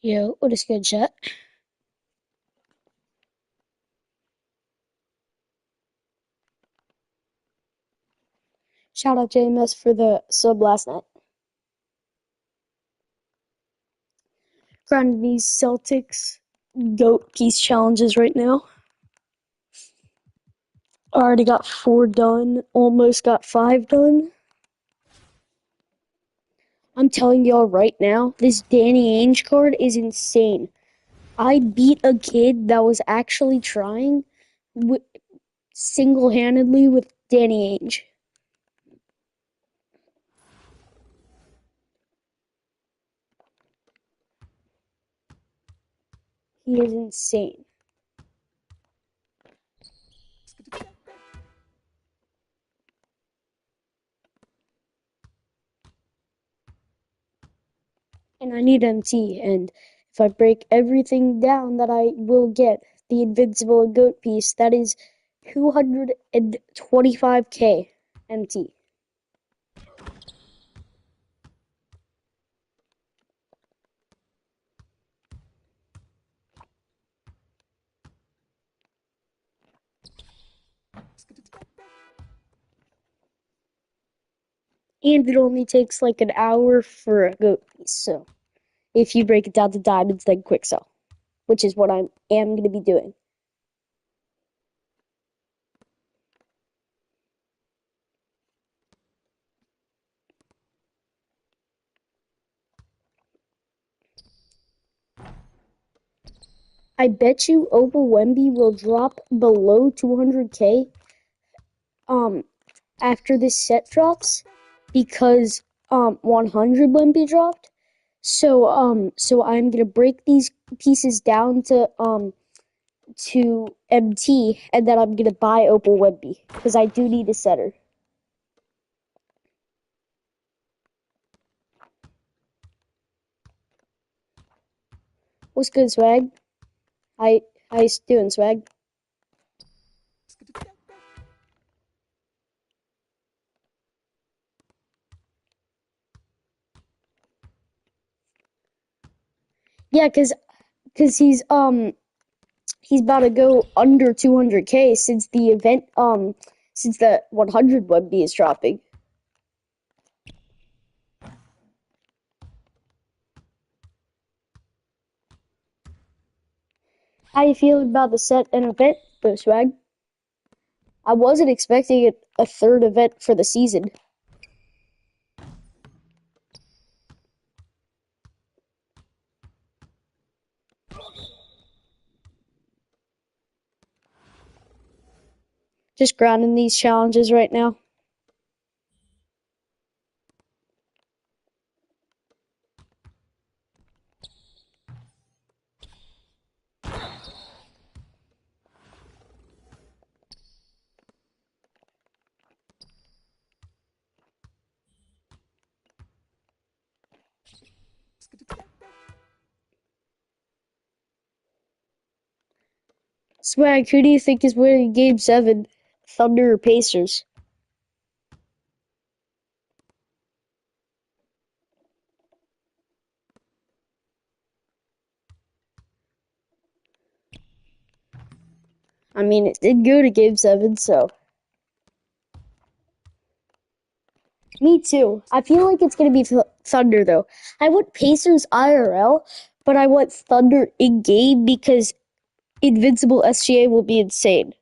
Yo, what is good, chat? Shout out JMS for the sub last night. Grinding these Celtics GOAT piece challenges right now. Already got 4 done, almost got 5 done. I'm telling y'all right now, this Danny Ainge card is insane. I beat a kid that was actually trying single-handedly with Danny Ainge. He is insane. And I need MT, and if I break everything down that I will get, the Invincible GOAT piece, that is 225k MT. And it only takes like an hour for a GOAT piece, so if you break it down to diamonds, then quick sell, which is what I am going to be doing. I bet you Opal Wemby will drop below 200k after this set drops because 100 Wemby dropped. So I'm gonna break these pieces down to MT, and then I'm gonna buy Opal Wemby because I do need a setter. What's good, Swag? How you doing, Swag? Yeah, cause he's about to go under 200k since the event since the 100 Wemby is dropping. How you feeling about the set and event, though, Swag? I wasn't expecting a third event for the season. Just grinding these challenges right now. Swag, who do you think is winning Game 7? Thunder or Pacers? I mean, it did go to Game 7, so. Me too. I feel like it's going to be Thunder, though. I want Pacers IRL, but I want Thunder in-game because Invincible SGA will be insane.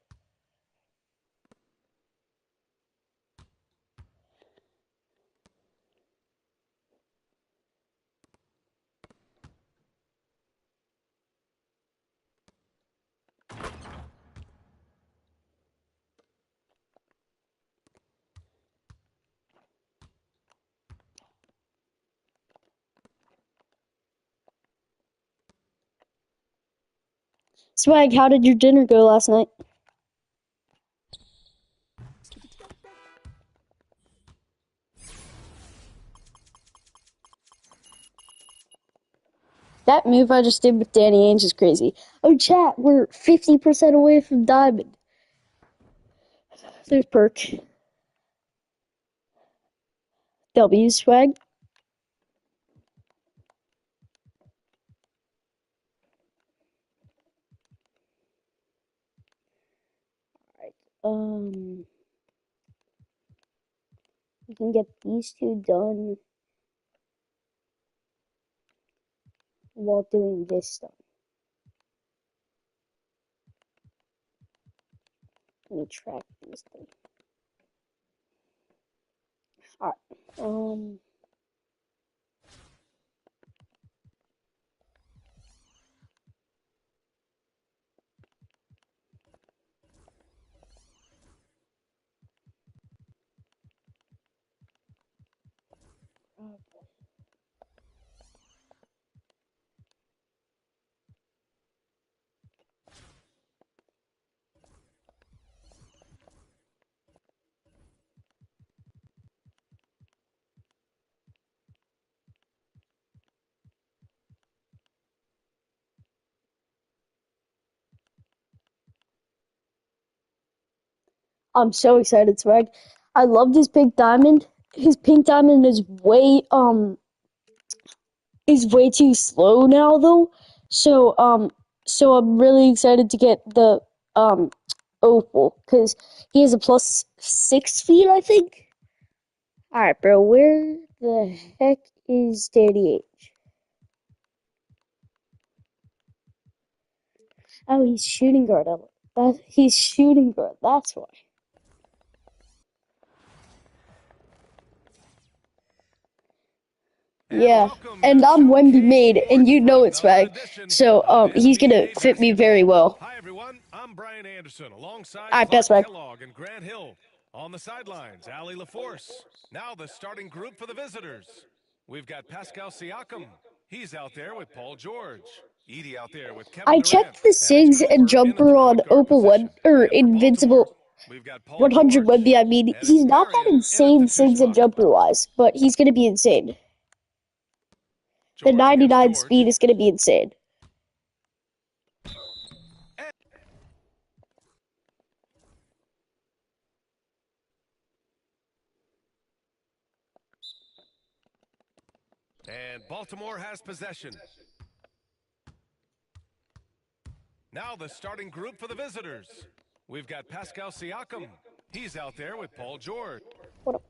Swag, how did your dinner go last night? That move I just did with Danny Ainge is crazy. Oh, chat, we're 50% away from Diamond. There's Perk. W, Swag. we can get these two done while doing this stuff. Let me track these things. Alright, I'm so excited, Swag. I love this pink diamond. His pink diamond is way too slow now though. So I'm really excited to get the opal because he has a plus 6 feet, I think. All right, bro. Where the heck is Danny H? Oh, he's shooting guard. He's shooting guard. That's why. Yeah, and I'm Wemby made, and you know it's Swag. So he's gonna fit me very well. Hi everyone, I'm Brian Anderson alongside Alright, Clark best Swag. Kellogg and Grant Hill. On the sidelines, Ali LaForce. Now the starting group for the visitors. We've got Pascal Siakam. He's out there with Paul George. Edie out there with Kevin I Durant. checked the SIGs and jumper on Opal Web or Invincible 100 Webby. I mean, he's not that insane SIGs and jumper wise, but he's gonna be insane. The 99 speed is gonna be insane. And Baltimore has possession. Now the starting group for the visitors. We've got Pascal Siakam. He's out there with Paul George. What up?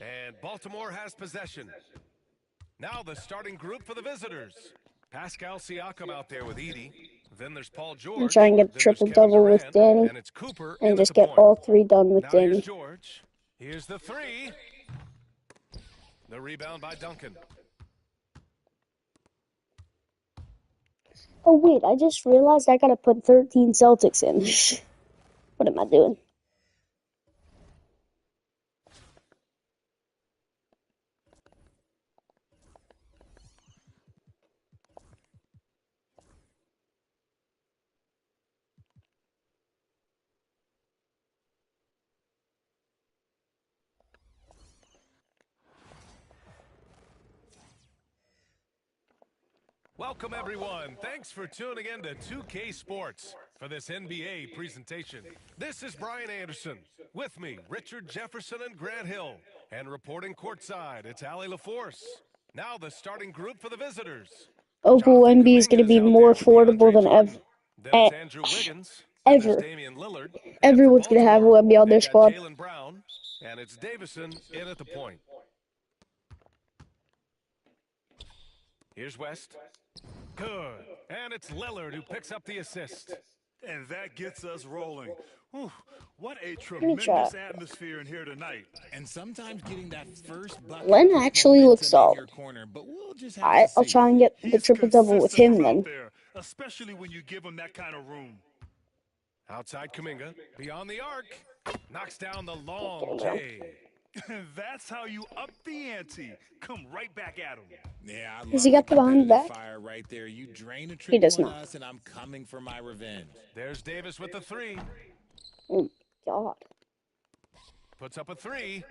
And Baltimore has possession. Now the starting group for the visitors. Pascal Siakam out there with Edie. Then there's Paul George. I'm trying to get a triple-double with Danny. And it's Cooper and just get all three done with now Danny. Here's George. Here's the three. The rebound by Duncan. Oh wait, I just realized I gotta put 13 Celtics in. What am I doing? Welcome, everyone. Thanks for tuning in to 2K Sports for this NBA presentation. This is Brian Anderson. With me, Richard Jefferson and Grant Hill. And reporting courtside, it's Ali LaForce. Now the starting group for the visitors. Opal MB is going to be more affordable than ever. Then it's Andrew Wiggins. Ever. Damian Lillard. Everyone's going to have Wemby on their squad. Jaylen Brown. And it's Davison in at the point. Here's West. Good. And it's Lillard who picks up the assist. And that gets us rolling. Whew, what a tremendous atmosphere in here tonight. And sometimes getting that first bucket Len actually looks solid. Corner, but we'll just Alright, I'll try and get the triple-double with him then. There, especially when you give him that kind of room. Outside Kuminga, beyond the arc, knocks down the long J. That's how you up the ante. Come right back at him. Yeah, Has he got the behind back? Fire right there. You drain a he does not. Us and I'm coming for my revenge. There's Davis with the three. Oh God. Puts up a three.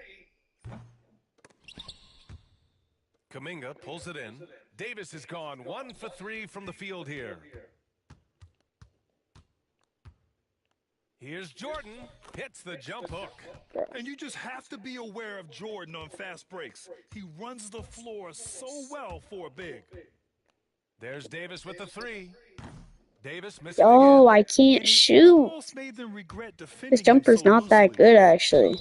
Kuminga pulls it in. Davis is gone 1 for 3 from the field here. Here's Jordan. Hits the jump hook. And you just have to be aware of Jordan on fast breaks. He runs the floor so well for a big. There's Davis with the three. Davis missing Oh, again. I can't And he shoot. almost made them regret This defending him jumper's so not that loosely. good, actually.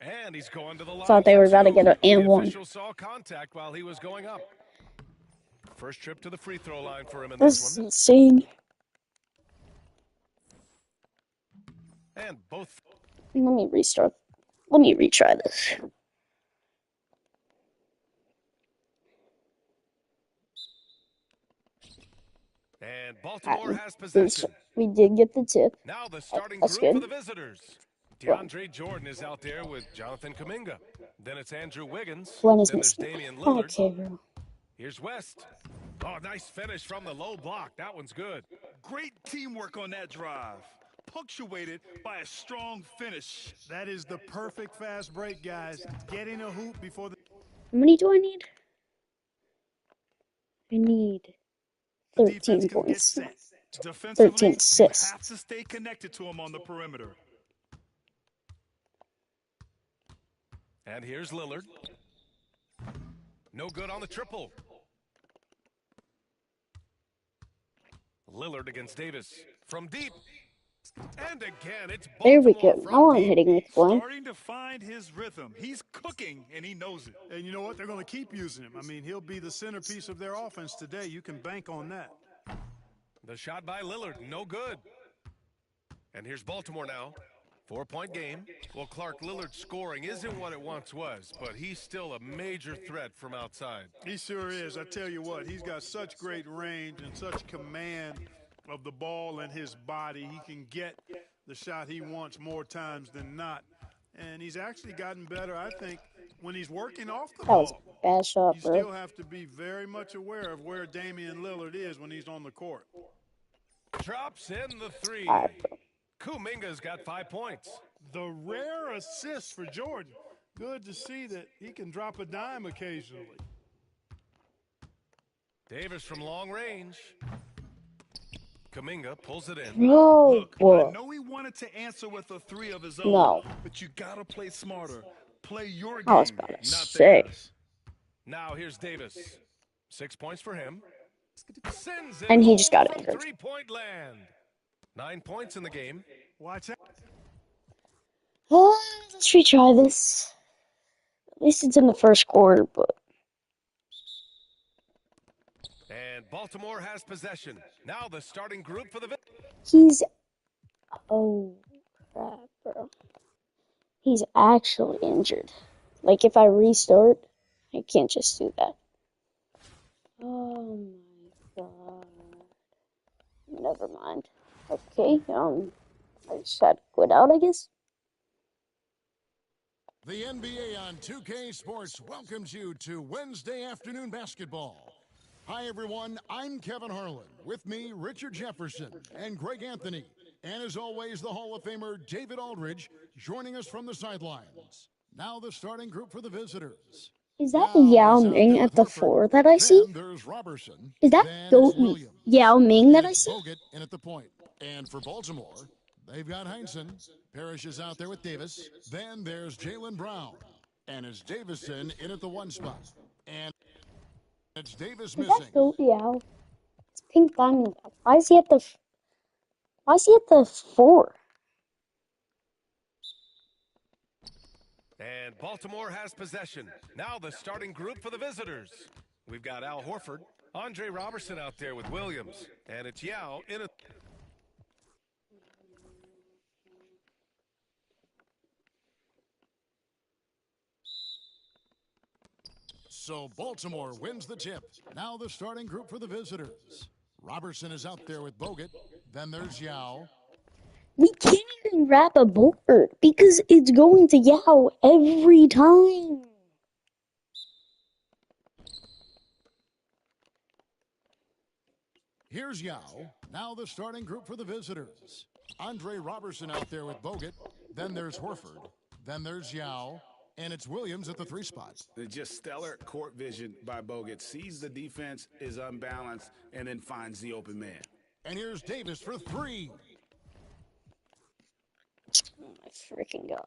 And he's going to the line Thought they for were about to two. get an The and one. official saw contact while he was going up. First trip to the free throw line for him in This this is one. insane. And both. Let me restart. Let me retry this. And Baltimore Alright, has possession. we did get the tip. Now the starting That's group for good. the visitors. DeAndre Jordan is out there with Jonathan Kuminga. Then it's Andrew Wiggins. Glenn is Then there's missing. Damian Lillard. Okay, bro. Here's West. Oh, nice finish from the low block. That one's good. Great teamwork on that drive, punctuated by a strong finish. That is the perfect fast break, guys. Getting a hoop before the How many do I need? I need defense 13 can get points. set. 13 Defensively, you assists. have to stay connected to him on the perimeter. And here's Lillard. No good on the triple. Lillard against Davis. From deep. And again, it's There we Baltimore go. from Now I'm deep. hitting with Glenn. Starting to find his rhythm. He's cooking, and he knows it. and you know what? They're going to keep using him. I mean, he'll be the centerpiece of their offense today. You can bank on that. The shot by Lillard, no good. And here's Baltimore now. 4-point game. Well, Clark, Lillard's scoring isn't what it once was, but he's still a major threat from outside. He sure is. I tell you what, he's got such great range and such command of the ball and his body. He can get the shot he wants more times than not. And he's actually gotten better, I think, when he's working off the That was ball. a bad shot, You bro. still have to be very much aware of where Damian Lillard is when he's on the court. Drops in the three. Alright, bro. Kuminga's got 5 points. The rare assist for Jordan. Good to see that he can drop a dime occasionally. Davis from long range. Kuminga pulls it in. No, Look, I boy. know he wanted to answer with a three of his own, No. but you got to play smarter. Play your I was game, about to not say. theirs. Now here's Davis. 6 points for him. Sends it And he just got home it from injured. 3-point land. 9 points in the game. Watch out. Let's retry this. At least it's in the first quarter, but And Baltimore has possession. Now the starting group for the... he's... Oh, crap, bro. He's actually injured. Like, if I restart, I can't just do that. Oh, my God. Never mind. Okay, I just had to quit out, I guess. The NBA on 2K Sports welcomes you to Wednesday afternoon basketball. Hi, everyone. I'm Kevin Harlan. With me, Richard Jefferson and Greg Anthony. And as always, the Hall of Famer David Aldridge joining us from the sidelines. Now the starting group for the visitors. Is that Now Yao is out Ming there at with the Horford. 4 that I see? Then there's Robertson. Is that Then Go it's Williams. Yao Ming that And I it's see? Bogut in at the point. And for Baltimore, they've got Heinsohn. Parrish is out there with Davis. Then there's Jaylen Brown. And it's Davison in at the 1 spot. And it's Davis Is missing. that Go Yao? It's Pink Diamond. Why is he at the 4? And Baltimore has possession. Now the starting group for the visitors. We've got Al Horford, Andre Robertson out there with Williams, and it's Yao in a... So Baltimore wins the tip. Now the starting group for the visitors. Robertson is out there with Bogut. Then there's Yao. We can't even wrap a board because it's going to Yao every time. Here's Yao. Now the starting group for the visitors. Andre Robertson out there with Bogut. Then there's Horford. Then there's Yao. And it's Williams at the 3 spot. Just stellar court vision by Bogut. Sees the defense is unbalanced and then finds the open man. And here's Davis for 3. Oh my freaking god.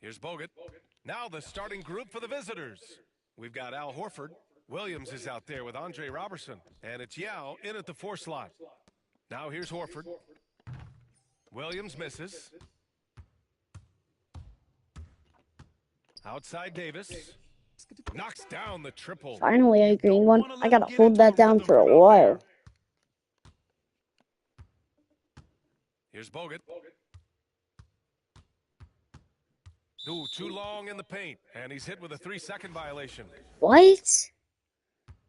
Here's Bogut. Now the starting group for the visitors. We've got Al Horford. Williams is out there with Andre Robertson. And it's Yao in at the 4 slot. Now here's Horford. Williams misses. Outside Davis. Knocks down the triple. Finally a green Don't one. wanna I let him gotta get hold into that a down rhythm for a from out while. there. Here's Bogut. Ooh, too long in the paint. And he's hit with a 3-second violation. What?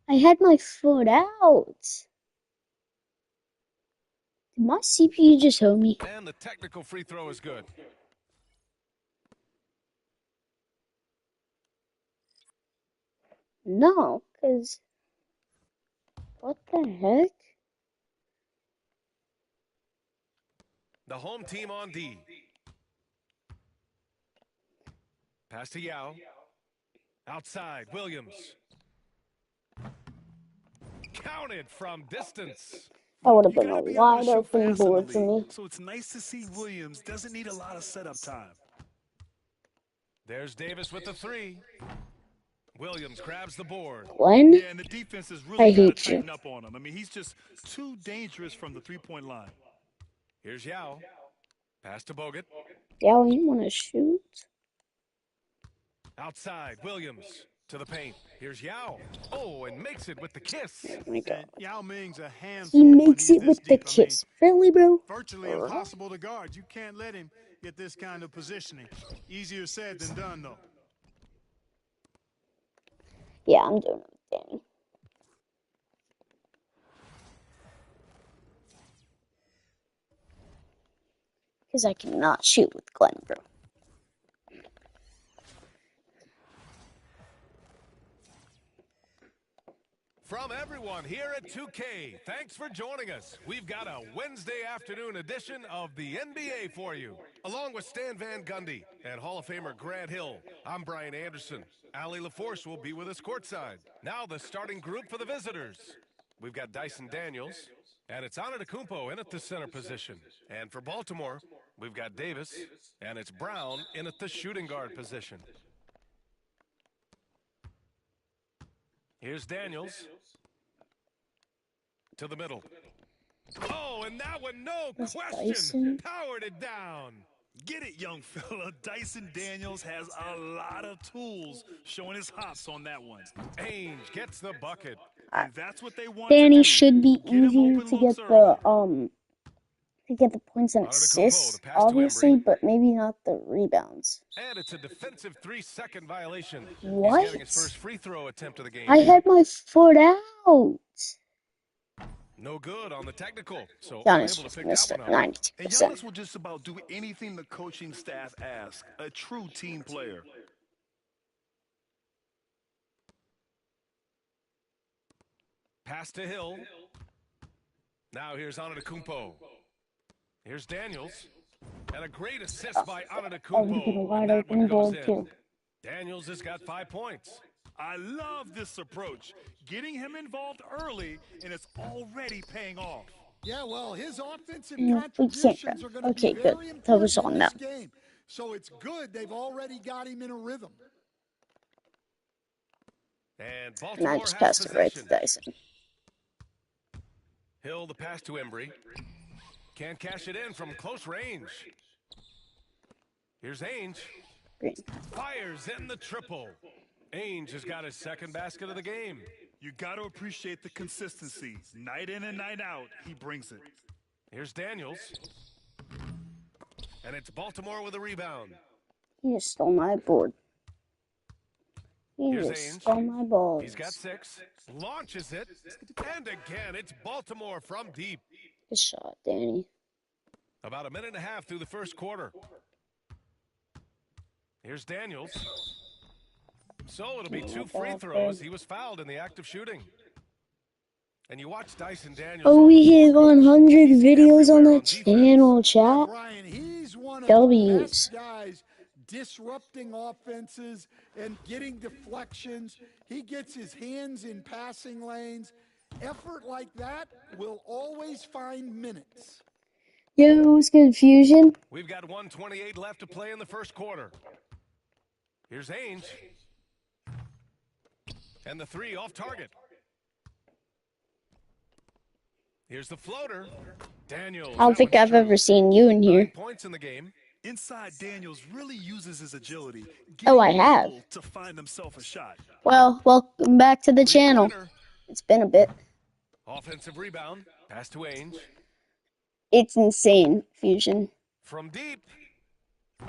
I had my foot out. Did my CPU just hold me? And the technical free throw is good. No, because what the heck? The home team on D. Pass to Yao. Outside, Williams. Counted from distance. That would have You been a gotta be able to wide shoot open fast in the board for me. league. So it's nice to see Williams doesn't need a lot of setup time. There's Davis with the 3. Williams grabs the board. Glenn? Yeah, and the defense has really I got to hate you. tighten up on him. I mean, he's just too dangerous from the three-point line. Here's Yao. Pass to Bogut. Yeah, you want to shoot? Outside, Williams to the paint. Here's Yao. Oh, and makes it with the kiss. Oh my god. And Yao Ming's a He handful when makes he's it this with the deep. I mean, kiss. Really, bro? virtually impossible to guard. You can't let him get this kind of positioning. Easier said than done, though. Yeah, I'm doing it with Danny. Because I cannot shoot with Glenn, bro. From everyone here at 2K, thanks for joining us. We've got a Wednesday afternoon edition of the NBA for you. Along with Stan Van Gundy and Hall of Famer Grant Hill, I'm Brian Anderson. Allie LaForce will be with us courtside. Now the starting group for the visitors. We've got Dyson Daniels, and it's Antetokounmpo in at the center position. And for Baltimore, we've got Davis, and it's Brown in at the shooting guard position. Here's Daniels. To the middle. Oh, and that one, no That's question, Dyson. powered it down. Get it, young fella. Dyson Daniels has a lot of tools showing his hops on that one. Ainge gets the bucket. And that's what they want Danny to do. should be Get him easier open to looks get early. the points and Antetokounmpo, assists, the pass to obviously, Embry. but maybe not the rebounds. And it's a defensive 3-second violation. What? He's getting his first free throw attempt of the game. I had my foot out. No good on the technical, so Giannis unable to just pick missed that it, one up. 92%. And Giannis will just about do anything the coaching staff asks. A true team player. Pass to Hill. Now here's Antetokounmpo. Here's Daniels. And a great assist by Antetokounmpo. Everything wide And that open one goes goal, in. too. Daniels has got 5 points. I love this approach. Getting him involved early, and it's already paying off. Yeah, well, his offensive We can't contributions go. are going to Okay, be good. very That was important on in this them. game. So it's good they've already got him in a rhythm. And And Baltimore I just has passed it right to possession. Dyson. Hill, the pass to Embry. Can't cash it in from close range. Here's Ainge. Green. Fires in the triple. Ainge has got his second basket of the game. You got to appreciate the consistency. Night in and night out, he brings it. Here's Daniels. And it's Baltimore with a rebound. He just stole my board. He Here's just Ainge. stole my balls. He's got 6. Launches it. And again, it's Baltimore from deep. Good shot, Danny. About a minute and a half through the first quarter. Here's Daniels. So it'll be 2 free throws. He was fouled in the act of shooting. And you watch Dyson Daniels. Oh, we hit 100 videos on the defense. channel, Yeah, chat. Brian, he's one of the W's. best guys disrupting offenses and getting deflections. He gets his hands in passing lanes. Effort like that will always find minutes. Yo, it's confusion. We've got 1:28 left to play in the first quarter. Here's Ainge. And the three off target. Here's the floater. Daniels. I don't think I've ever seen you in 9 here. points in the game. Inside Daniels really uses his agility, Oh, getting I have. able to find himself a shot. Well, welcome back to the channel. Three-pointer. It's been a bit. Offensive rebound. Pass to Ainge. It's insane, Fusion. From deep. Yo,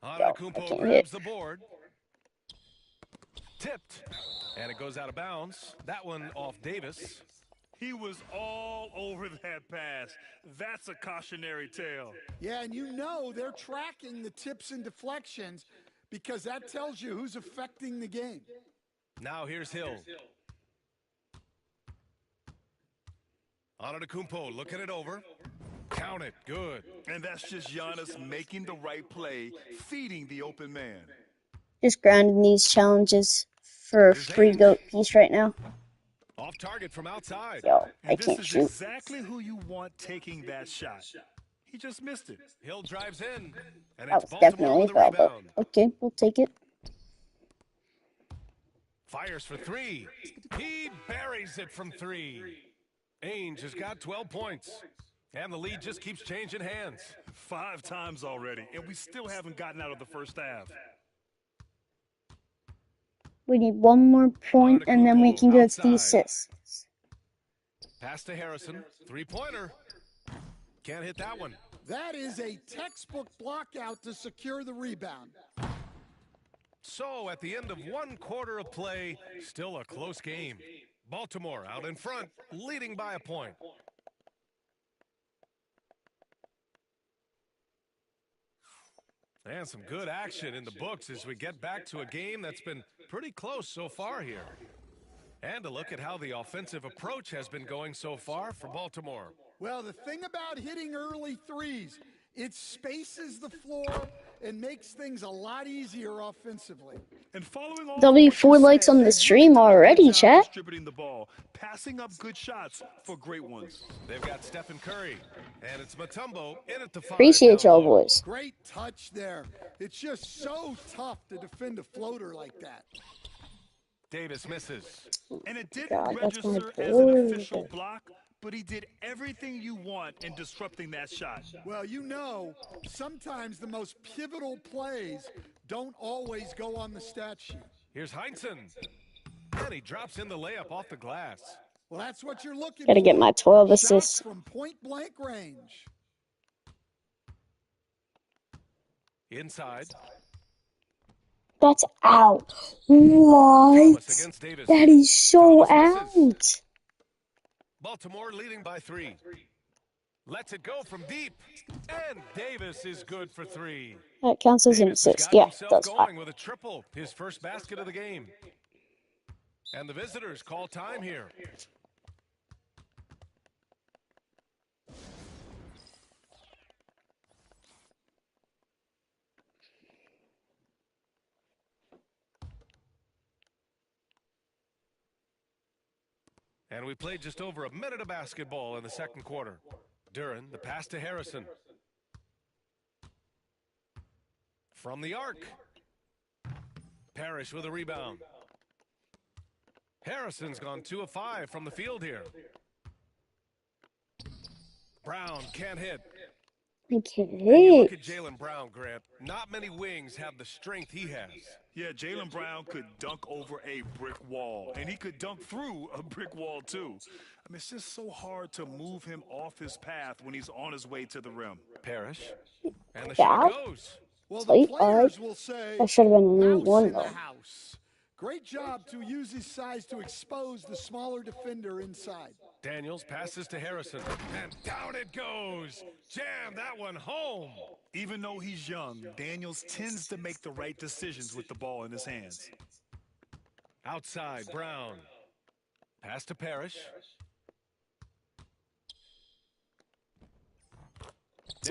I Antetokounmpo can't grabs hit. the board. Tipped. And it goes out of bounds. That one off Davis. He was all over that pass. That's a cautionary tale. Yeah, and you know they're tracking the tips and deflections because that tells you who's affecting the game. Now here's Hill. Antetokounmpo looking it over. Count it. Good. And that's just Giannis making the right play, feeding the open man. Just grinding these challenges for a free goat piece right now. Off target from outside. Yo, I And this can't is shoot. exactly who you want taking that shot. He just missed it. Hill drives in. And That it's was Baltimore definitely with a foul, but rebound. okay, we'll take it. Fires for three. He buries it from three. Ainge has got 12 points. And the lead just keeps changing hands. 5 times already, and we still haven't gotten out of the first half. We need one more point, and then we can get the assists. Pass to Harrison. Three-pointer. Can't hit that one. That is a textbook block out to secure the rebound. So at the end of one quarter of play, still a close game. Baltimore out in front, leading by a point. And some good action in the books as we get back to a game that's been pretty close so far here. And a look at how the offensive approach has been going so far for Baltimore. Well, the thing about hitting early threes, it spaces the floor and makes things a lot easier offensively. And following all There'll be what you 4 likes said, on the they've stream really done a good already, job chat. distributing the ball, passing up good shots for great ones. They've got Stephen Curry, and it's Mutombo in at the 5. Appreciate down y'all, low. boys. Great touch there. It's just so tough to defend a floater like that. Davis misses. And it didn't God, that's my register as an board. official block, but he did everything you want in disrupting that shot. Well, you know, sometimes the most pivotal plays don't always go on the stat sheet. Here's Heinsohn. And he drops in the layup off the glass. Well, that's what you're looking Gotta for. get my 12 Shots assists. from point-blank range. Inside. That's out. Thomas What? against Davis. That is so Thomas misses. out. Baltimore leading by 3. Lets it go from deep. And Davis is good for 3. That counts as an Davis has assist. got Yeah, himself that's going fine. with a triple, his first basket of the game. And the visitors call time here. And we played just over a minute of basketball in the second quarter. Duran, the pass to Harrison. From the arc. Parrish with a rebound. Harrison's gone 2 of 5 from the field here. Brown can't hit. I can't And you look hit. at Jaylen Brown, Grant. Not many wings have the strength he has. Yeah, Jaylen Brown could dunk over a brick wall, and he could dunk through a brick wall, too. I mean, it's just so hard to move him off his path when he's on his way to the rim. Parrish. And the Foul? shot goes. Well, Tight, the players alright. will say, That should have been a mouse 1 in the though. house. Great job to use his size to expose the smaller defender inside. Daniels passes to Harrison. And down it goes. Jam that one home. Even though he's young, Daniels tends to make the right decisions with the ball in his hands. Outside, Brown. Pass to Parrish.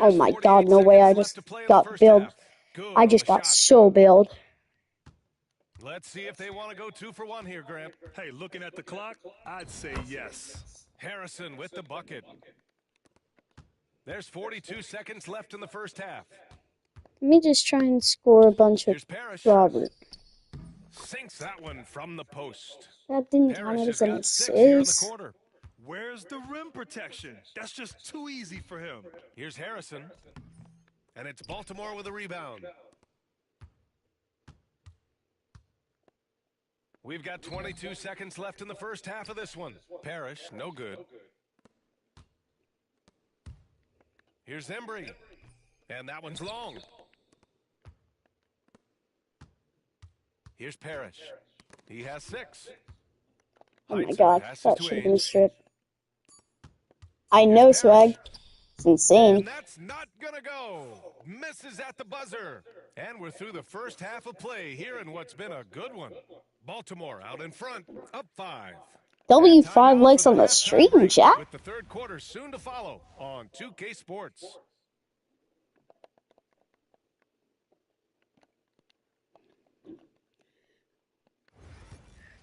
Oh my God, no way, I just got billed. Good I on just the got shot. so bailed. Let's see if they want to go 2 for 1 here, Gramp. Hey, looking at the clock, I'd say yes. Harrison with the bucket. There's 42 seconds left in the first half. Let me just try and score a bunch with Here's Parrish. Robert. Sinks that one from the post. That didn't count Parrish it has as an got 6 here in the assist. quarter. Where's the rim protection? That's just too easy for him. Here's Harrison. And it's Baltimore with a rebound. We've got 22 seconds left in the first half of this one. Parrish, no good. Here's Embry. And that one's long. Here's Parrish. He has 6. Oh my Heinsohn god, passes that to should have been a Ainge. strip. I know, Here's Parrish. swag. It's insane. And that's not going to go. Misses at the buzzer. And we're through the first half of play here in what's been a good one. Baltimore out in front, up 5. W5 Now likes for on the halftime stream, break, chat. with the third quarter soon to follow on 2K Sports.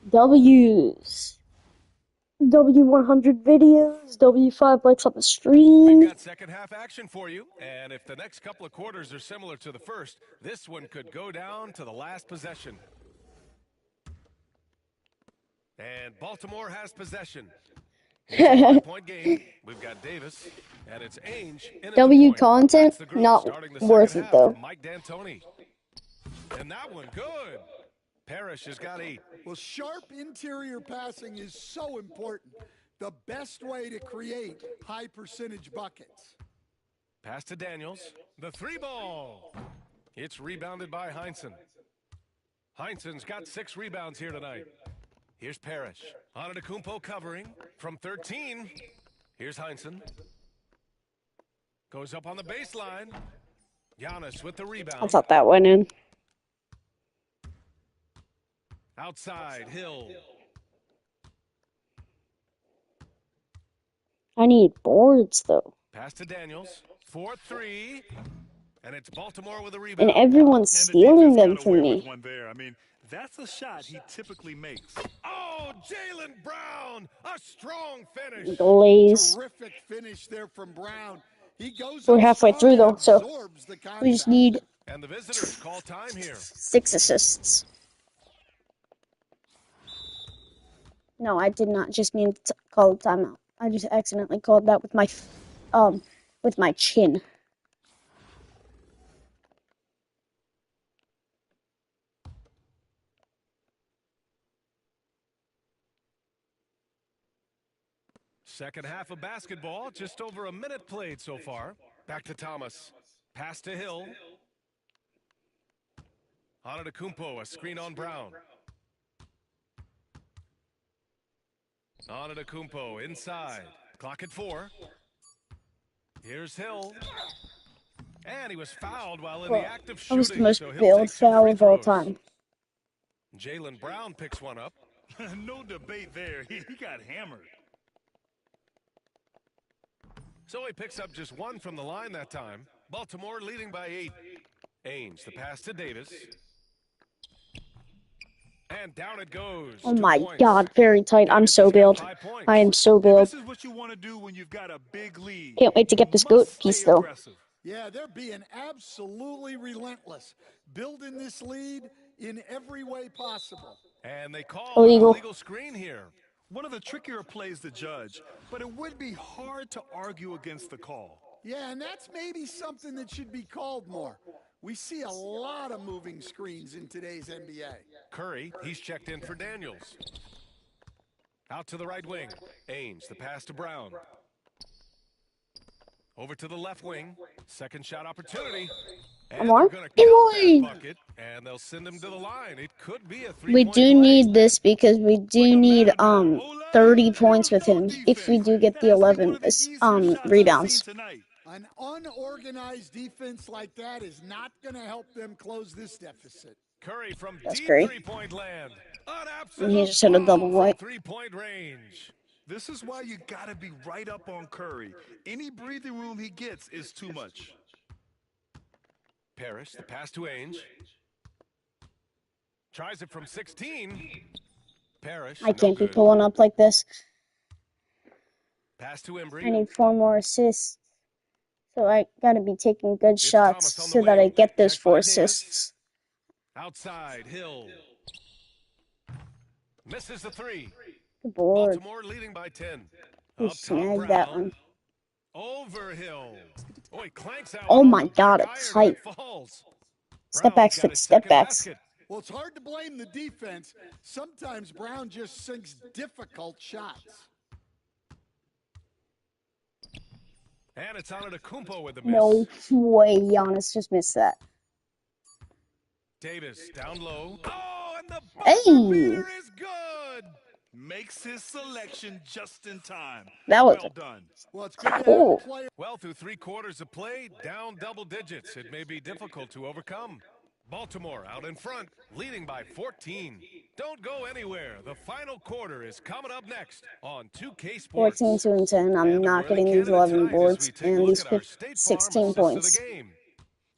W's. W100 videos, W5 likes on the We've stream. got second half action for you, and if the next couple of quarters are similar to the first, this one could go down to the last possession. And Baltimore has possession. It's a 5-point game. We've got Davis, and it's Ainge in at the W point. content, That's the group not starting the worth second it half though. from Mike D'Antoni. And that one, good. Parrish has got 8. Well, sharp interior passing is so important. The best way to create high percentage buckets. Pass to Daniels. The 3-ball. It's rebounded by Heinsohn. Heinsohn's got 6 rebounds here tonight. Here's Parrish. Antetokounmpo covering from 13. Here's Heinsohn. Goes up on the baseline. Giannis with the I rebound. thought that went in. Outside, Hill. I need boards though. Pass to Daniels. 4-3. And it's Baltimore with a And rebound. everyone's And the stealing defense them got from away me. with one there. I mean, that's a shot he typically makes. Oh, Jaylen Brown. A strong finish. Glaze. Terrific finish there from Brown. He goes We're up halfway strong through and though, so absorbs the contact. we just need And the visitors call time here. 6 assists. No, I did not just mean to call a timeout. I just accidentally called that with my chin. Second half of basketball, just over a minute played so far. Back to Thomas. Pass to Hill. Antetokounmpo, a screen on Brown. Antetokounmpo inside. Clock at 4. Here's Hill. And he was fouled while in the act of That shooting. was the most so he'll failed take 2 foul free of all throws. time. Jaylen Brown picks one up. No debate there. He got hammered. So he picks up just 1 from the line that time. Baltimore leading by 8. Ainge, the pass to Davis. And down it goes. Oh 2 my points. god, very tight. I'm Davis so has got bailed. 5 points. I am so And bailed. this is what you want to do when you've got a big lead. Can't wait to get this You goat must piece stay though. aggressive. Yeah, they're being absolutely relentless. Building this lead in every way possible. And they call Illegal. an illegal screen here. One of the trickier plays to judge, but it would be hard to argue against the call. Yeah, and that's maybe something that should be called more. We see a lot of moving screens in today's NBA. Curry, he's checked in for Daniels. Out to the right wing. Ainge, the pass to Brown. Over to the left wing. Second shot opportunity. And Come on. they're gonna count that Boy. bucket, and they'll send him to the line. It could be a 3-point We do play. need this because we do need 30 points with him if we do get the 11 rebounds. An unorganized defense like that is not going to help them close this deficit. Curry from That's deep great. 3-point land. An And he absolute just hit a double bomb white. from 3-point range. This is why you got to be right up on Curry. Any breathing room he gets is too much. Parrish, the pass to Ainge. Tries it from 16. Parrish, I no can't be good. pulling up like this. Pass to I Embry. need 4 more assists. So I gotta be taking good It's shots Thomas on the so that I wing. get those Checked 4 by Davis. assists. Outside, Hill. Misses the 3. Good board. Baltimore leading by 10. We Up top, snagged that Brown. one. Over Hill. Oh, he clanks that Oh one on my the God, back it's iron and tight. it falls. Step Brown's backs got for the his step second backs. basket. Well, it's hard to blame the defense. Sometimes Brown just sinks difficult shots. And it's on to Kumpo with the miss. No way, Giannis just missed that. Davis down low. Oh, and the Hey! buzzer beater is good. Makes his selection just in time. That was Well done. Well, it's good to have cool. a player. Well, through 3 quarters of play, down double digits. It may be difficult to overcome. Baltimore out in front, leading by 14. Don't go anywhere. The final quarter is coming up next on 2K Sports. 14, 2, and 10. I'm And the not worthy getting these candidate 11 tonight as boards we take a and look these at our State Farm 16 assist of the points. game.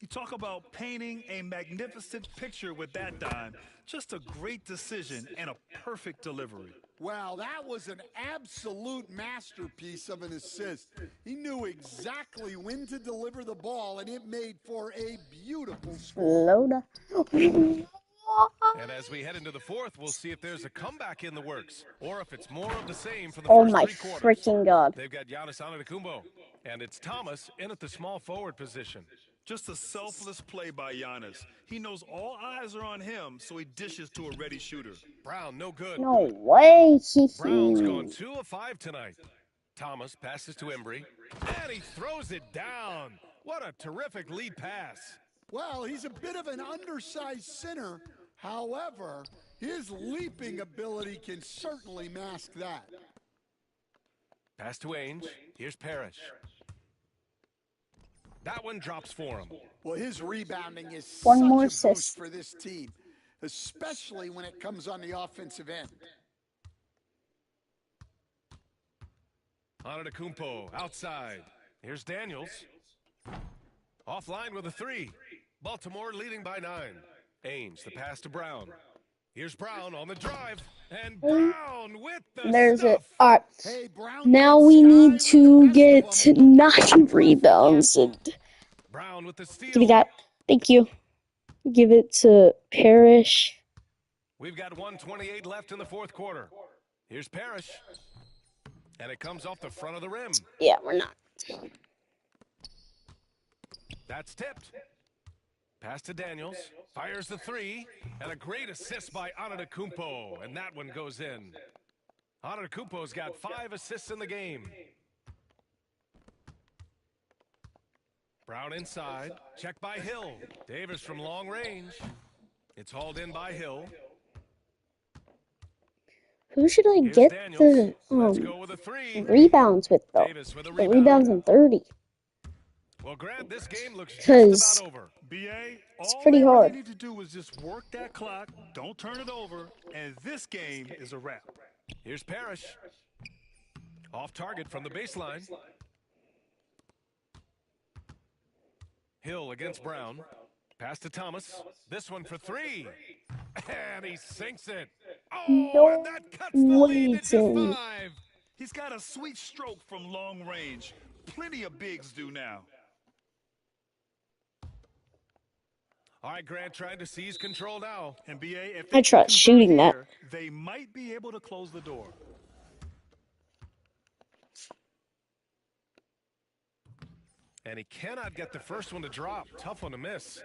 You talk about painting a magnificent picture with that dime. Just a great decision and a perfect delivery. Wow, that was an absolute masterpiece of an assist. He knew exactly when to deliver the ball, and it made for a beautiful score. Loda. And as we head into the fourth, we'll see if there's a comeback in the works or if it's more of the same for the Oh first my 3 quarters. freaking God. They've got Giannis Antetokounmpo, and it's Thomas in at the small forward position. Just a selfless play by Giannis. He knows all eyes are on him, so he dishes to a ready shooter. Brown, no good. No way. Brown's gone 2 of 5 tonight. Thomas passes to Embry, and he throws it down. What a terrific lead pass. Well, he's a bit of an undersized center. However, his leaping ability can certainly mask that. Pass to Ainge. Here's Parrish. That one drops for him. Well, his rebounding is One such more a boost assist. for this team, especially when it comes on the offensive end. Antetokounmpo outside. Here's Daniels. Offline with a 3. Baltimore leading by 9. Ainge, the pass to Brown. Here's Brown on the drive. And Brown with the There's it. stuff. All right. Hey, Brown Now can we sky need with to the get best of 'em. 9 rebounds. And Brown with the steal. give me that. Thank you. Give it to Parrish. We've got 1:28 left in the fourth quarter. Here's Parrish. And it comes off the front of the rim. Yeah, we're not. That's tipped. Pass to Daniels. Fires the 3. And a great assist by Antetokounmpo. And that one goes in. Antetokounmpo's got 5 assists in the game. Brown inside. Checked by Hill. Davis from long range. It's hauled in by Hill. Who should I Here's get Daniels. the Let's go with a 3. rebounds with, though? Davis with a The rebound. rebounds in 30. Well, Grant, this game looks just 'Cause about over. BA, It's all pretty they hard. really need to do is just work that clock, don't turn it over, and this game is a wrap. Here's Parrish. Off target from the baseline. Hill against Brown. Pass to Thomas. This one for 3. And he sinks it. Oh, No and that cuts the lead to just waiting. 5. He's got a sweet stroke from long range. Plenty of bigs do now. All right, Grant trying to seize control now. And BA, if I they tried can convert shooting that. here, they might be able to close the door. And he cannot get the first one to drop. Tough one to miss.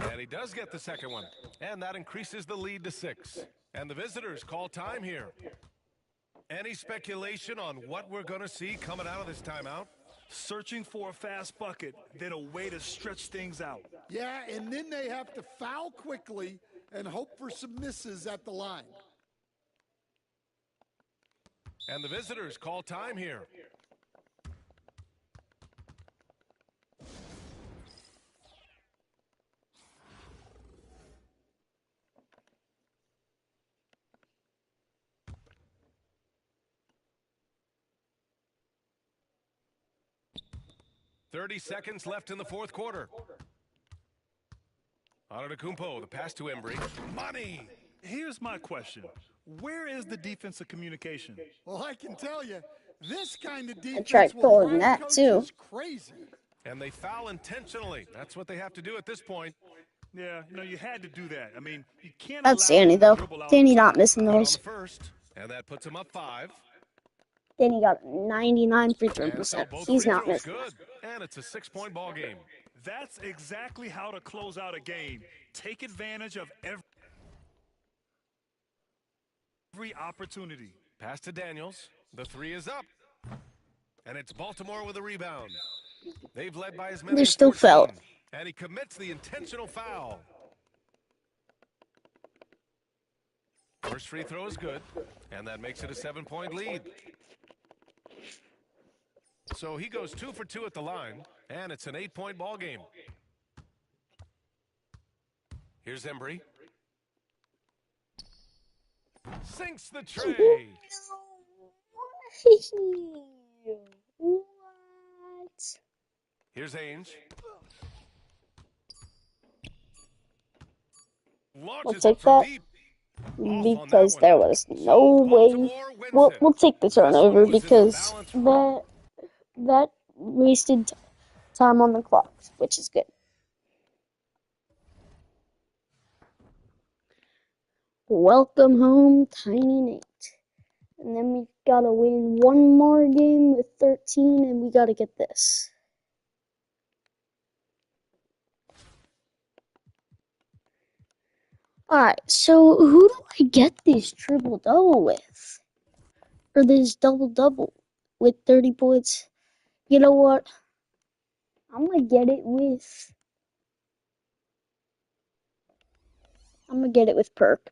And he does get the second one. And that increases the lead to 6. And the visitors call time here. Any speculation on what we're going to see coming out of this timeout? Searching for a fast bucket, then a way to stretch things out. Yeah, and then they have to foul quickly and hope for some misses at the line. And the visitors call time here. 30 seconds left in the fourth quarter. Antetokounmpo, the pass to Embry. Money! Here's my question. Where is the defensive communication? Well, I can tell you, this kind of I defense tried will pulling drive that too. coaches crazy. And they foul intentionally. That's what they have to do at this point. Yeah, you had to do that. I mean, you can't That's allow Danny him to though. dribble out Danny on not top. missing Good on those. the first. And that puts him up 5. Danny got 99 free throw And so percent. both He's free not throws missing. good. And it's a 6-point ball game. That's exactly how to close out a game. Take advantage of every opportunity. Pass to Daniels. The 3 is up. And it's Baltimore with a rebound. They've led by as many They're as still 14. fouled. And he commits the intentional foul. First free throw is good. And that makes it a 7-point lead. So he goes 2 for 2 at the line. And it's an 8-point ball game. Here's Embry. Sinks the tray. What? Here's Ainge. Launches take it from that. deep. Off on that Because one. there was no So way. Baltimore wins it. We'll take the This one turnover was in the because balance. that wasted time on the clock, which is good. Welcome home, Tiny Nate. And then we gotta win one more game with 13, and we gotta get this. Alright, so who do I get this triple-double with? Or this double-double with 30 points? You know what? I'm gonna get it with Perk.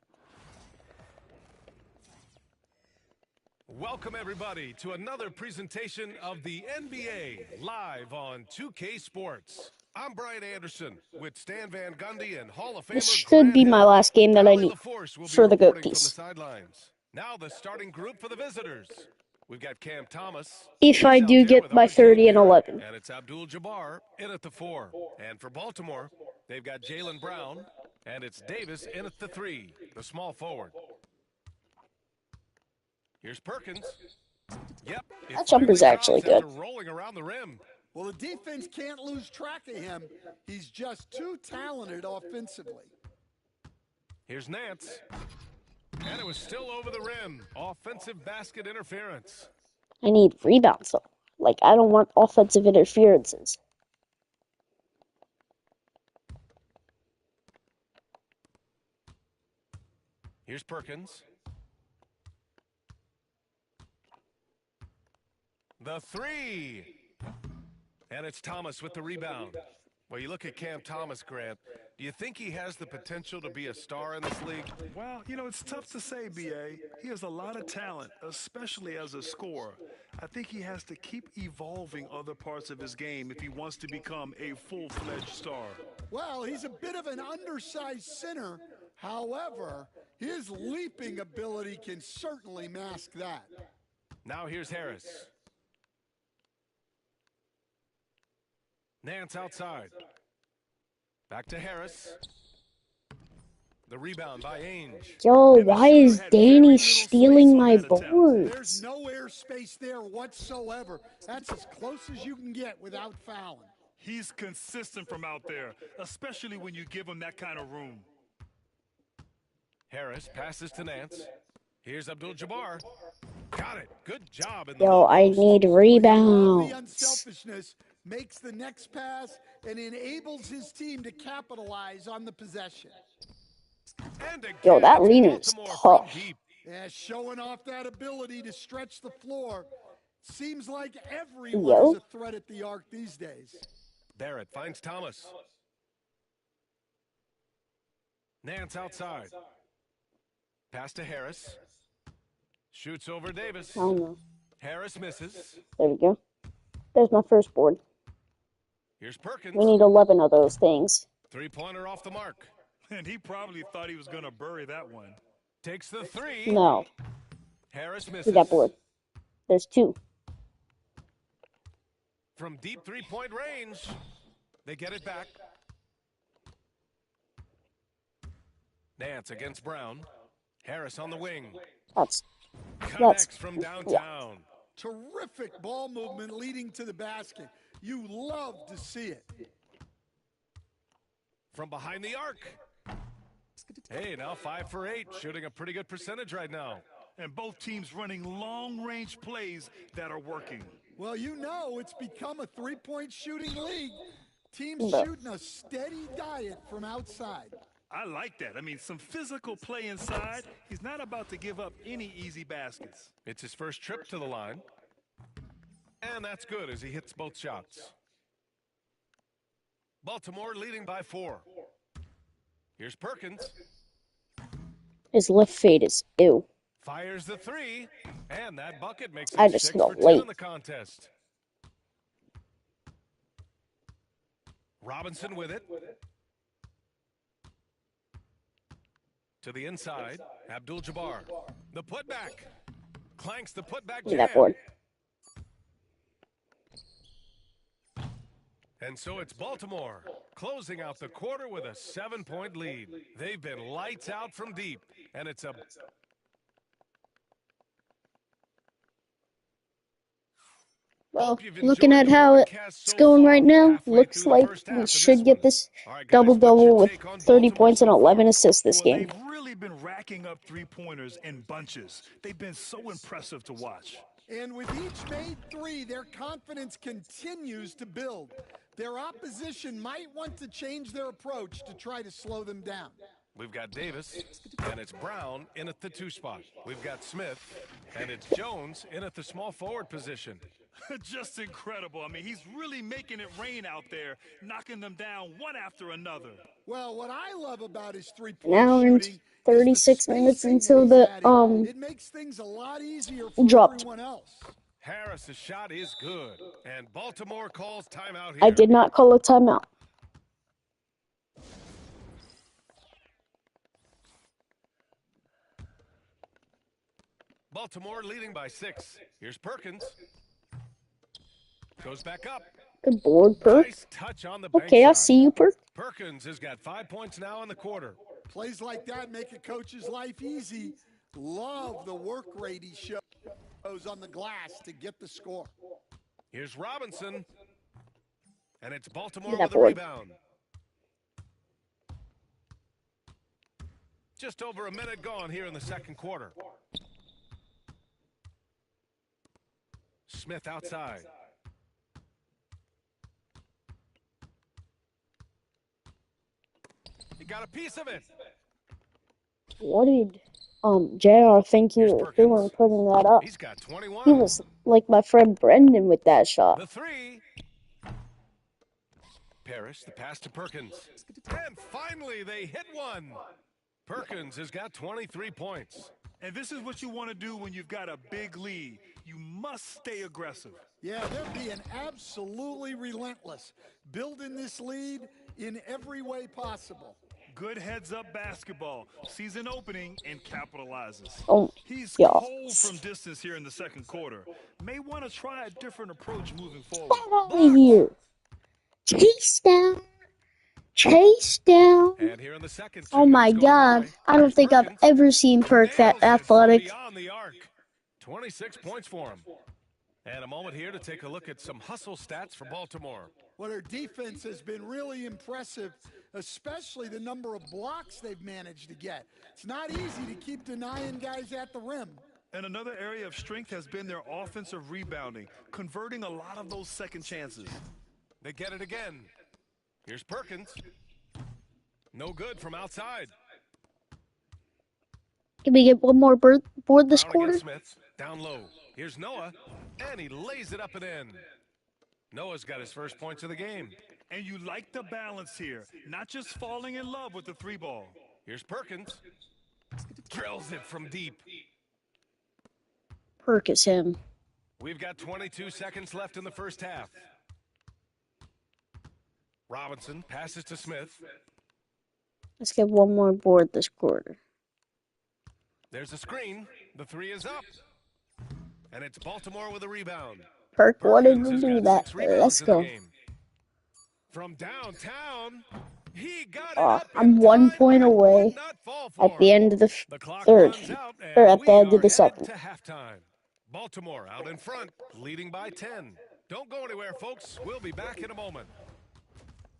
Welcome, everybody, to another presentation of the NBA live on 2K Sports. I'm Brian Anderson with Stan Van Gundy and Hall of Famer This should Grant be my Hill. last game that I Valley need LaForce will be for the GOAT reporting from the piece. sidelines. Now the starting group for the visitors. We've got Cam Thomas. If He's I out do there get with my RJ 30 and Barrett. 11. And it's Abdul-Jabbar in at the 4. And for Baltimore, they've got Jaylen Brown. And it's Davis in at the 3, the small forward. Here's Perkins. Yep, it That jumper's finally actually drops good. after rolling around the rim. Well, the defense can't lose track of him. He's just too talented offensively. Here's Nance. And it was still over the rim. Offensive basket interference. I need rebounds though. Like, I don't want offensive interferences. Here's Perkins. The 3. And it's Thomas with the rebound. Well, you look at Cam Thomas, Grant. Do you think he has the potential to be a star in this league? Well, it's tough to say, B.A. He has a lot of talent, especially as a scorer. I think he has to keep evolving other parts of his game if he wants to become a full-fledged star. Well, he's a bit of an undersized center. However, his leaping ability can certainly mask that. Now here's Harris. Nance outside. Back to Harris. The rebound by Ainge. Yo, why is Danny stealing my There's boards? no airspace there whatsoever. That's as close as you can get without fouling. He's consistent from out there, especially when you give him that kind of room. Harris passes to Nance. Here's Abdul-Jabbar. Got it. Good job in the Yo, low I post. need The rebounds. unselfishness makes the next pass and enables his team to capitalize on the possession. And again, Yo, that it's lean is Baltimore from tough. deep. Yeah, showing off that ability to stretch the floor. Seems like everyone Yo. is a threat at the arc these days. Barrett finds Thomas. Nance outside. Pass to Harris. Shoots over Davis. I don't know. Harris misses. There we go. There's my first board. Here's Perkins. We need 11 of those things. 3-pointer off the mark. And he probably thought he was going to bury that one. Takes the 3. No, Harris misses. we got board. There's 2. From deep three-point range, they get it back. Nance against Brown. Harris on the wing. That's Connects from yeah. downtown. Terrific ball movement leading to the basket. You love to see it. From behind the arc. Hey, now 5 for 8, shooting a pretty good percentage right now. And both teams running long-range plays that are working. Well, you know it's become a three-point shooting league. Teams No. shooting a steady diet from outside. I like that. I mean, some physical play inside. He's not about to give up any easy baskets. It's his first trip to the line. And that's good as he hits both shots. Baltimore leading by 4. Here's Perkins. His left fade is ew. Fires the 3. And that bucket makes I it just 6 hit for it 10 late. in the contest. Robinson with it. To the inside. Abdul-Jabbar. The putback. Clanks the putback Give me jam. that board. And so it's Baltimore closing out the quarter with a 7-point lead. They've been lights out from deep. And it's a... Well, looking at how it's going right now, looks like we should get this double-double with 30 points and 11 assists this Well, game. they've really been racking up three-pointers in bunches. They've been so impressive to watch. And with each made three, their confidence continues to build. Their opposition might want to change their approach to try to slow them down. We've got Davis, and it's Brown in at the 2 spot. We've got Smith, and it's Jones in at the small forward position. Just incredible. I mean, he's really making it rain out there, knocking them down one after another. Well, what I love about his three-point Now in shooting 36 is the minutes spacing until that the he's adding. It makes things a lot easier for dropped. everyone else. Harris's shot is good, and Baltimore calls timeout here. I did not call a timeout. Baltimore leading by 6. Here's Perkins. Goes back up. Good board, Perk. Nice touch on the bank Okay, I shot. see you, Perk. Perkins has got 5 points now in the quarter. Plays like that make a coach's life easy. Love the work rate he shows on the glass to get the score. Here's Robinson. And it's Baltimore Get that with a board. rebound. Just over a minute gone here in the second quarter. Smith outside. He got a piece of it. What did JR think you Here's were doing Perkins. putting that up? He's got 21. He was like my friend Brendan with that shot. The 3. Parrish, the pass to Perkins. And finally, they hit one. Perkins has got 23 points. And this is what you want to do when you've got a big lead. You must stay aggressive. Yeah, they're being absolutely relentless, building this lead in every way possible. Good heads-up basketball. Season opening and capitalizes. Oh, He's yeah. cold from distance here in the second quarter. May want to try a different approach moving forward. Get out of here. Chase down. Chase down. And here in the second, 2 Oh my minutes going God. by. I don't Here's think I've Perkins. ever seen Perk that Nails it from athletic. beyond the arc. 26 points for him. And a moment here to take a look at some hustle stats for Baltimore. Well, their defense has been really impressive, especially the number of blocks they've managed to get. It's not easy to keep denying guys at the rim. And another area of strength has been their offensive rebounding, converting a lot of those second chances. They get it again. Here's Perkins. No good from outside. Can we get one more board this Brown quarter? against Smith. Down low. Here's Noah. And he lays it up and in. Noah's got his first points of the game. And you like the balance here, not just falling in love with the 3-ball. Here's Perkins. Drills it from deep. Perk is him. We've got 22 seconds left in the first half. Robinson passes to Smith. Let's get one more board this quarter. There's a screen. The 3 is up. And it's Baltimore with a rebound. Perk wanted Perkins to has do got that. 6 Let's rebounds in the go. game. From downtown, he got it Oh, up I'm in 1 time, but point it would away not fall at for the him. end of the The clock third, runs out, or and at the we end of are the headed second. to halftime. Baltimore out in front, leading by 10. Don't go anywhere, folks. We'll be back in a moment.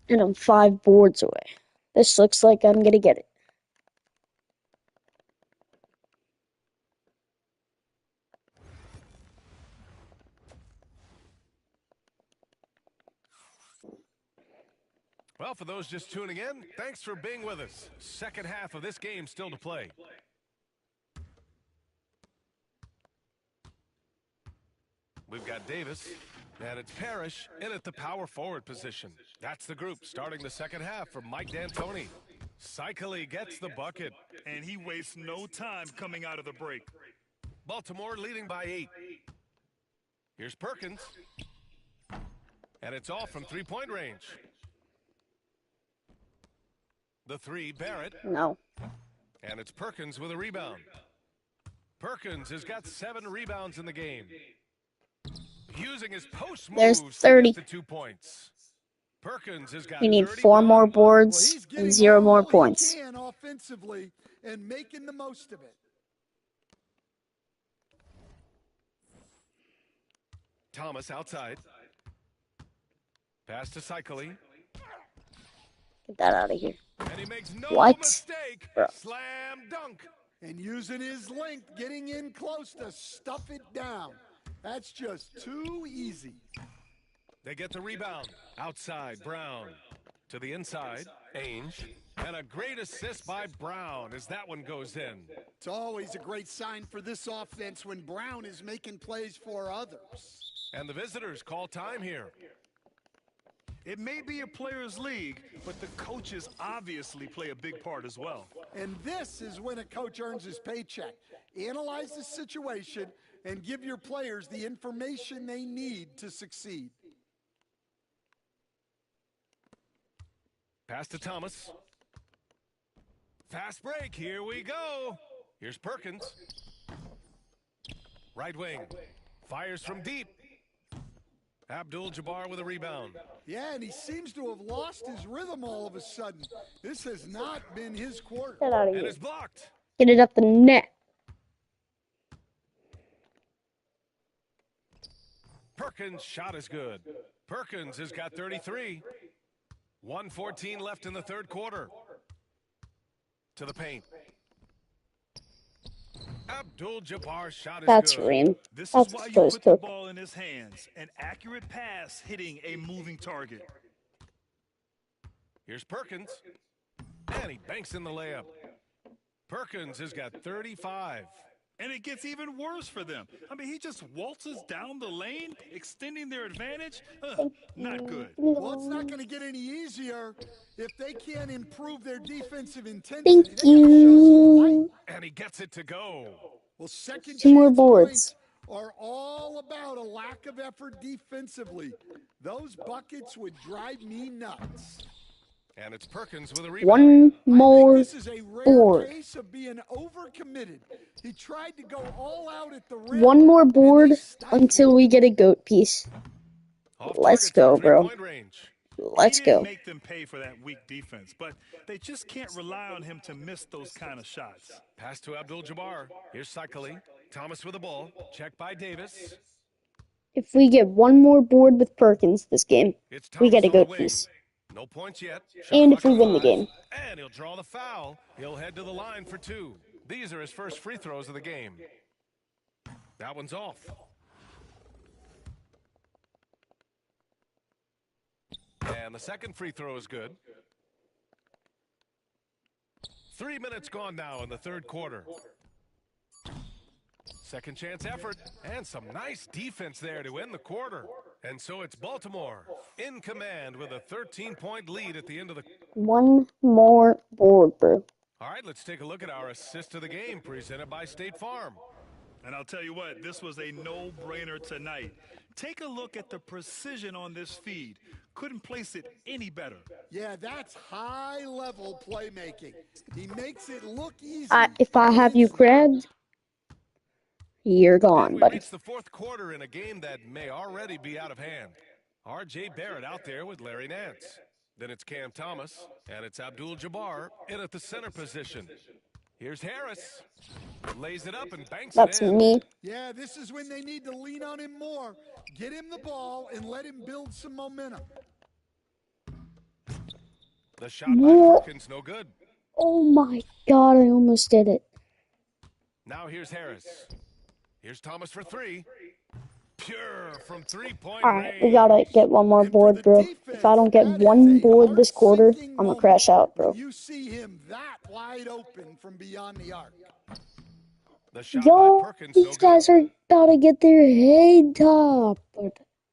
And I'm 5 boards away. This looks like I'm gonna get it. Well, for those just tuning in, thanks for being with us. Second half of this game still to play. We've got Davis, and it's Parrish in at the power forward position. That's the group starting the second half for Mike D'Antoni. Cycli gets the bucket. And he wastes no time coming out of the break. Baltimore leading by 8. Here's Perkins. And it's off from three-point range. The three, Barrett. No. And it's Perkins with a rebound. Perkins has got 7 rebounds in the game. Using his post There's moves to 30. get the 2 points. Perkins has got We need 31. 4 more Well, boards he's and getting 0 more all points. he can offensively and making the most of it. Thomas outside. Pass to Cycli. Get that out of here. And he makes no What? mistake. Bro. Slam dunk. And using his length, getting in close to stuff it down. That's just too easy. They get the rebound. Outside, Brown. To the inside, Ainge. And a great assist by Brown as that one goes in. It's always a great sign for this offense when Brown is making plays for others. And the visitors call time here. It may be a players' league, but the coaches obviously play a big part as well. And this is when a coach earns his paycheck. Analyze the situation and give your players the information they need to succeed. Pass to Thomas. Fast break. Here we go. Here's Perkins. Right wing. Fires from deep. Abdul-Jabbar with a rebound. Yeah, and he seems to have lost his rhythm all of a sudden. This has not been his quarter. Get out of And here. it's blocked. Get it up the net. Perkins' shot is good. Perkins has got 33. 1:14 left in the third quarter. To the paint. Abdul-Jabbar's shot is That's good. Reem. This That's is why you supposed put the to. ball in his hands. An accurate pass hitting a moving target. Here's Perkins. And he banks in the layup. Perkins has got 35. And it gets even worse for them. I mean, he just waltzes down the lane, extending their advantage. Not good. Well, it's not going to get any easier if they can't improve their defensive intensity. Thank They got to show some fight. you. And he gets it to go. Well, second 2 more chance boards. points are all about a lack of effort defensively. Those buckets would drive me nuts. And it's Perkins with a rebound. 1 I more think this is a rare board. case of being overcommitted. He tried to go all out at the rim. 1 more board and they stifled until him. we get a goat piece. Off Let's target go, from bro. three-point range. Let's He didn't go. make them pay for that weak defense, but they just can't rely on him to miss those kind of shots. Pass to Abdul-Jabbar. Here's Cycli. Thomas with the ball. Check by Davis. If we get 1 more board with Perkins this game, It's we Thomas get a on the goat wing. piece. No points yet. Shot And if clock we at win the 5. game. And he'll draw the foul. He'll head to the line for 2. These are his first free throws of the game. That one's off. And the second free throw is good. 3 minutes gone now in the third quarter. Second chance effort and some nice defense there to end the quarter. And so it's Baltimore in command with a 13-point lead at the end of the... 1 more board, bro. All right, let's take a look at our assist of the game presented by State Farm. And I'll tell you what, this was a no-brainer tonight. Take a look at the precision on this feed. Couldn't place it any better. Yeah, that's high-level playmaking. He makes it look easy. If I but have you it's not. grabbed, You're And gone, we buddy. reach the fourth quarter in a game that may already be out of hand. R.J. Barrett out there with Larry Nance. Then it's Cam Thomas, and it's Abdul-Jabbar in at the center position. Here's Harris. Lays it up and banks it That's in. me. Yeah, this is when they need to lean on him more. Get him the ball and let him build some momentum. The shot by Whoa. Perkins, no good. Oh my god, I almost did it. Now here's Harris. Here's Thomas for three. Pure from three-point Alright, we range. gotta get one more And for board, the bro. defense, If I don't get that one is a board this quarter, heart-sinking I'm gonna moment crash out, when bro. you see him that wide open from beyond the arc. The shot by Yo, Perkins, no these guys good. are about to get their head topped.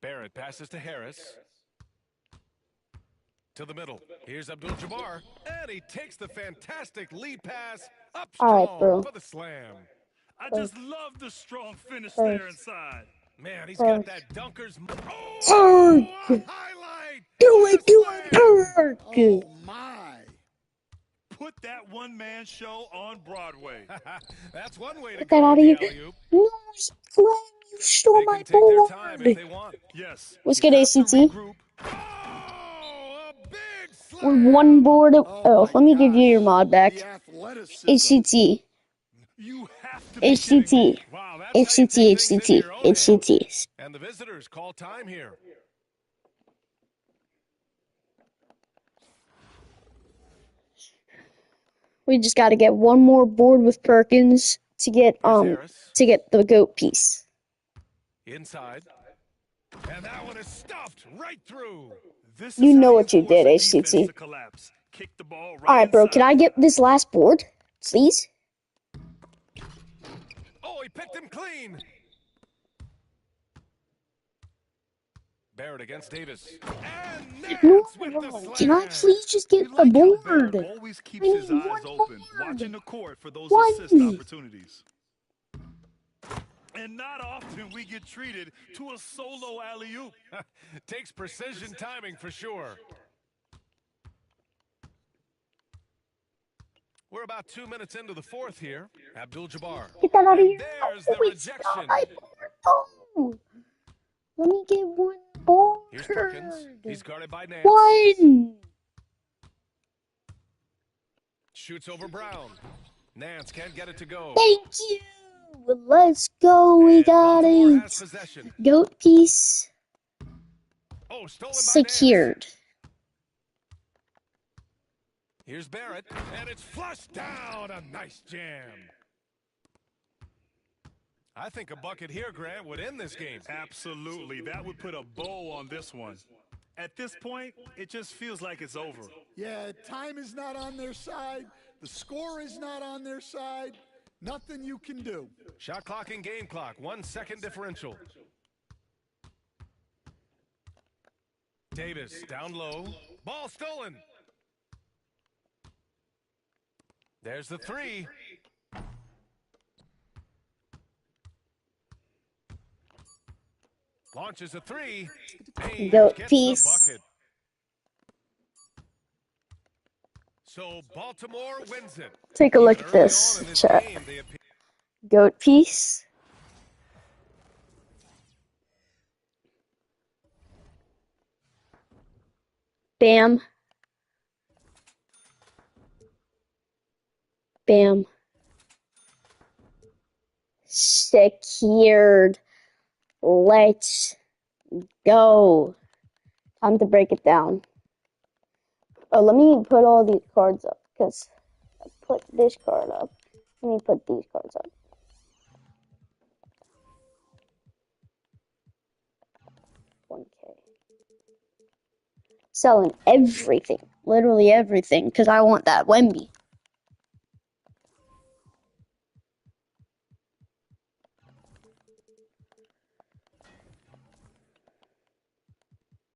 Barrett passes to Harris. To the middle. Here's Abdul-Jabbar. And he takes the fantastic lead pass up Alright, strong bro. for the slam. I just love the strong finish First. there inside. Man, he's First. got that dunker's... Perk! Oh, a highlight! Do What a it, do slam! it, Perk! Oh, my. Put that one-man show on Broadway. That's one way to Get go that out with of the here. alley-oop. No, Glenn, you stole They my can take their time if board. they want. Yes. Let's you get have to ACT. regroup. Oh, a big We're slam! one board. Oh, my let me give you your gosh. mod back. The athleticism. HCT. You have to be kidding HCT. me. Wow, that's how you HCT. take things into HCT. your own hands. HCT. And the visitors call time here. We just got to get one more board with Perkins to get Here's Harris. the goat piece. Inside. And that one is stuffed right through. This You is know how what you force did, a defense HCT. to collapse. Kick the ball right All right, bro. Can inside. I get this last board, please? Oh, he picked him clean. Barrett against Davis. And Nance with the slam. Can I please just get You a like how Barrett board? always I keeps his need eyes one open, board. watching the court for those One. assist opportunities. And not often we get treated to a solo alley-oop. Takes precision timing for sure. We're about 2 minutes into the fourth here. Abdul-Jabbar. Get that out of And here. there's the Oh, it's not rejection. my board. Oh. Let me get one board. Here's Perkins. He's guarded by Nance. One. Shoots over Brown. Nance can't get it to go. Thank you. Let's go. We And got Baltimore has it. possession. Goat piece Oh, stolen by Nance. secured. Here's Barrett, and it's flushed down. A nice jam. I think a bucket here, Grant, would end this game. Absolutely. That would put a bow on this one. At this point, it just feels like it's over. Yeah, time is not on their side. The score is not on their side. Nothing you can do. Shot clock and game clock, 1 second differential. Davis down low. Ball stolen. There's the three. Launches a three. Page Goat gets piece. the bucket. So Baltimore wins it. Take a look Even at early this on in this chat. game, they appear- Goat piece. Bam. Bam. Secured. Let's go. Time to break it down. Oh, let me put all these cards up because I put this card up. Let me put these cards up. $1K. Selling everything, literally everything, because I want that Wemby.